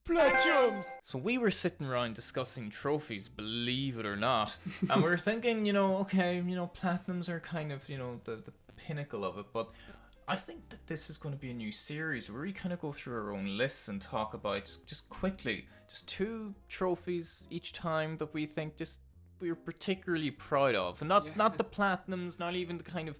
Plat Chums! So we were sitting around discussing trophies, believe it or not. And we were thinking, okay, platinums are kind of, the pinnacle of it. But I think that this is going to be a new series where we kind of go through our own lists and talk about, just quickly, just 2 trophies each time that we think just we're particularly proud of. And not the platinums, not even the kind of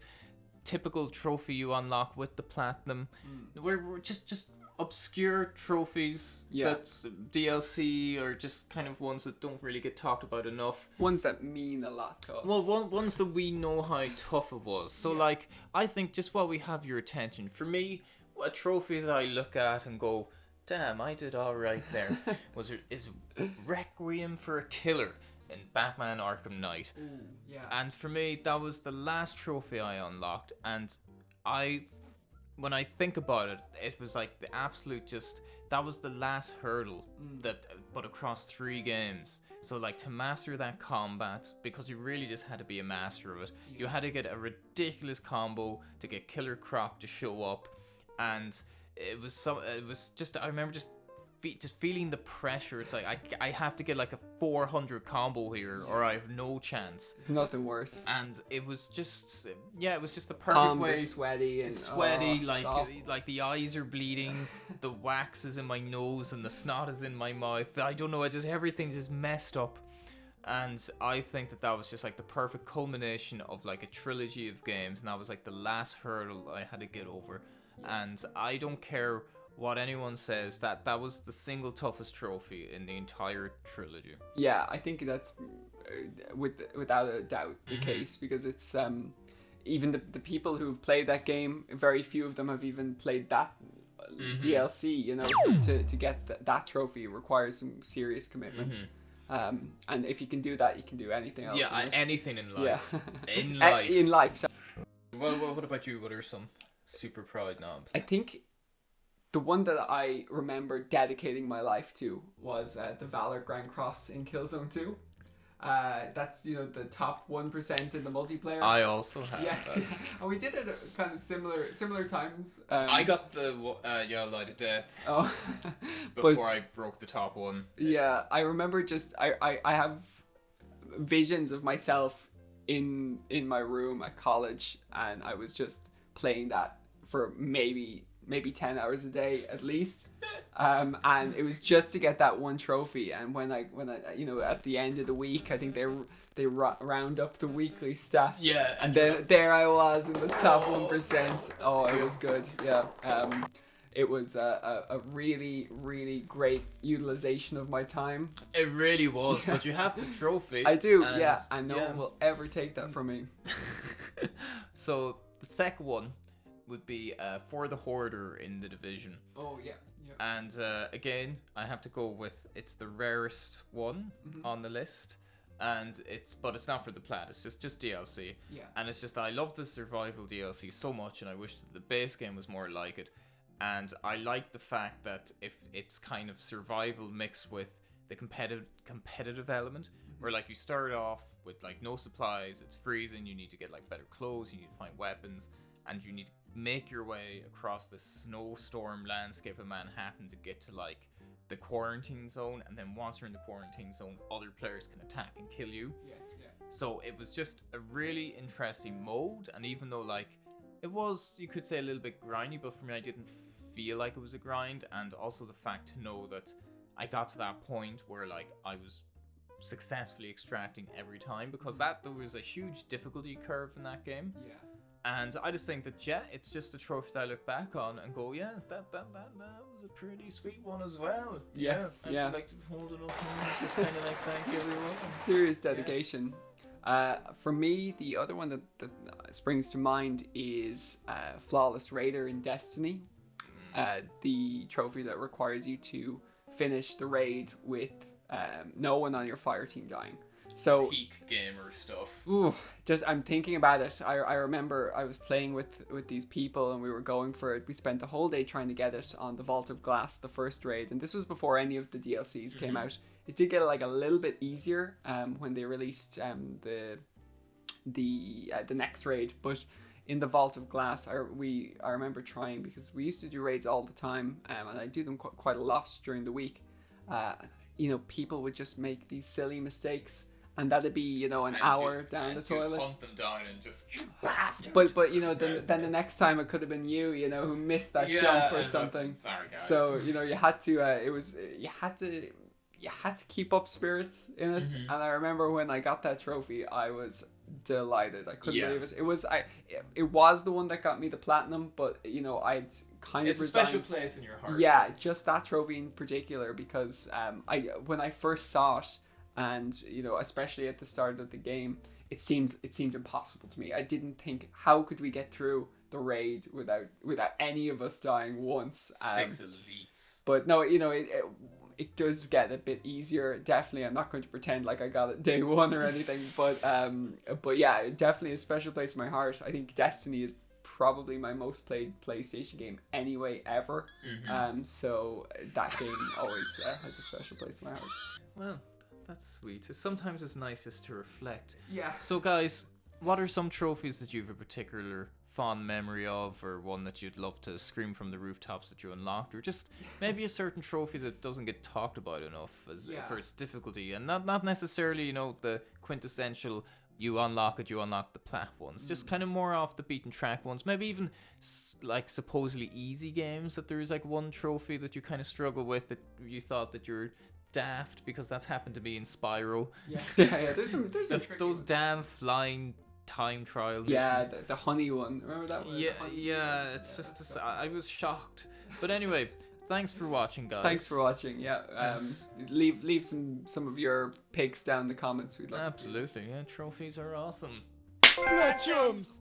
typical trophy you unlock with the platinum. We're just obscure trophies that's DLC or just kind of ones that don't really get talked about enough. Ones that mean a lot to us. Well, ones that we know how tough it was. So I think just while we have your attention, for me, a trophy that I look at and go, damn, I did alright there, is Requiem for a Killer in Batman Arkham Knight. Ooh, yeah. And for me, that was the last trophy I unlocked, and when I think about it, it was like the absolute that was the last hurdle but across 3 games. So to master that combat, because you really just had to be a master of it. You had to get a ridiculous combo to get Killer Croc to show up, and I remember just feeling the pressure. It's like I have to get a 400 combo here or I have no chance. It's nothing worse. And it was just the perfect Palms way. Are sweaty and like the eyes are bleeding, the wax is in my nose and the snot is in my mouth. I don't know, everything's just messed up. And I think that was just the perfect culmination of a trilogy of games, and that was the last hurdle I had to get over. And I don't care what anyone says, that was the single toughest trophy in the entire trilogy. Yeah, I think that's without a doubt the case, because it's even the people who've played that game, very few of them have even played that DLC. So to get that trophy requires some serious commitment. And if you can do that, you can do anything else. Yeah, anything in life. Yeah. in life. So. Well, what about you? What are some super proud knobs? I think the one that I remember dedicating my life to was the Valor Grand Cross in Killzone 2. That's the top 1% in the multiplayer. I also have. Yes, and we did it at kind of similar times. I got the Yellow Light of Death. Oh, before I broke the top one. Yeah, I remember I have visions of myself in my room at college, and I was just playing that for maybe 10 hours a day at least, and it was just to get that one trophy. And when I at the end of the week, I think they round up the weekly stats, and then there I was in the top 1%. Oh, it was good. It was a really, really great utilization of my time. It really was, but you have the trophy. I do, and no one will ever take that from me. So the second one would be For the Hoarder in the Division. Oh, yeah. And again, I have to go with, it's the rarest one on the list. And it's not for the plat, it's just DLC. Yeah. And it's just, I love the survival DLC so much, and I wish that the base game was more like it. And I like the fact that if it's kind of survival mixed with the competitive element, where you start off with no supplies, it's freezing, you need to get better clothes, you need to find weapons, and you need to make your way across the snowstorm landscape of Manhattan to get to the quarantine zone, and then once you're in the quarantine zone, other players can attack and kill you. Yes, yeah. So it was just a really interesting mode, and even though it was, you could say, a little bit grindy, but for me I didn't feel like it was a grind. And also the fact to know that I got to that point where I was successfully extracting every time, because there was a huge difficulty curve in that game. Yeah. And I just think that, it's just a trophy that I look back on and go, that was a pretty sweet one as well. Yes, I'd like to hold it up and just kind of thank everyone. Serious dedication. For me, the other one that springs to mind is Flawless Raider in Destiny. The trophy that requires you to finish the raid with no one on your fire team dying. So peak gamer stuff. Ooh, I'm thinking about it. I remember I was playing with these people, and we were going for it. We spent the whole day trying to get it on the Vault of Glass, the first raid, and this was before any of the DLCs came out. It did get a little bit easier when they released the next raid, but in the Vault of Glass, I remember trying, because we used to do raids all the time, and I do them quite a lot during the week. you know, people would just make these silly mistakes, and that'd be, you know, an hour down the toilet. Hunt them down and just bastard. But you know, then the next time it could have been you, you know, who missed that jump or something. So you know, you had to you had to keep up spirits in it. And I remember when I got that trophy, I was delighted. I couldn't believe it. It was the one that got me the platinum, but you know, I'd kind of resigned. It's a special place in your heart. Yeah, just that trophy in particular, because when I first saw it, and you know, especially at the start of the game, it seemed impossible to me. I didn't think, how could we get through the raid without any of us dying once. 6 elites. But no, you know, it does get a bit easier. Definitely, I'm not going to pretend like I got it day one or anything. But yeah, definitely a special place in my heart. I think Destiny is probably my most played PlayStation game anyway ever. So that game always has a special place in my heart. Well, that's sweet. Sometimes it's nicest to reflect. Yeah. So guys, what are some trophies that you have a particular fond memory of, or one that you'd love to scream from the rooftops that you unlocked, or just maybe a certain trophy that doesn't get talked about enough for its difficulty, and not necessarily, you know, the quintessential you unlock the plat ones, just kind of more off the beaten track ones, maybe even like supposedly easy games that there's like one trophy that you kind of struggle with that you thought that you're daft, because that's happened to me in Spyro. Yeah. There's some those damn flying time trial missions. Yeah, the honey one. Remember that one? Yeah. It's just I was shocked. But anyway, thanks for watching, guys. Thanks for watching. Yeah. Leave some of your picks down in the comments. We'd love to see. Absolutely. Yeah, trophies are awesome. Plat Chums!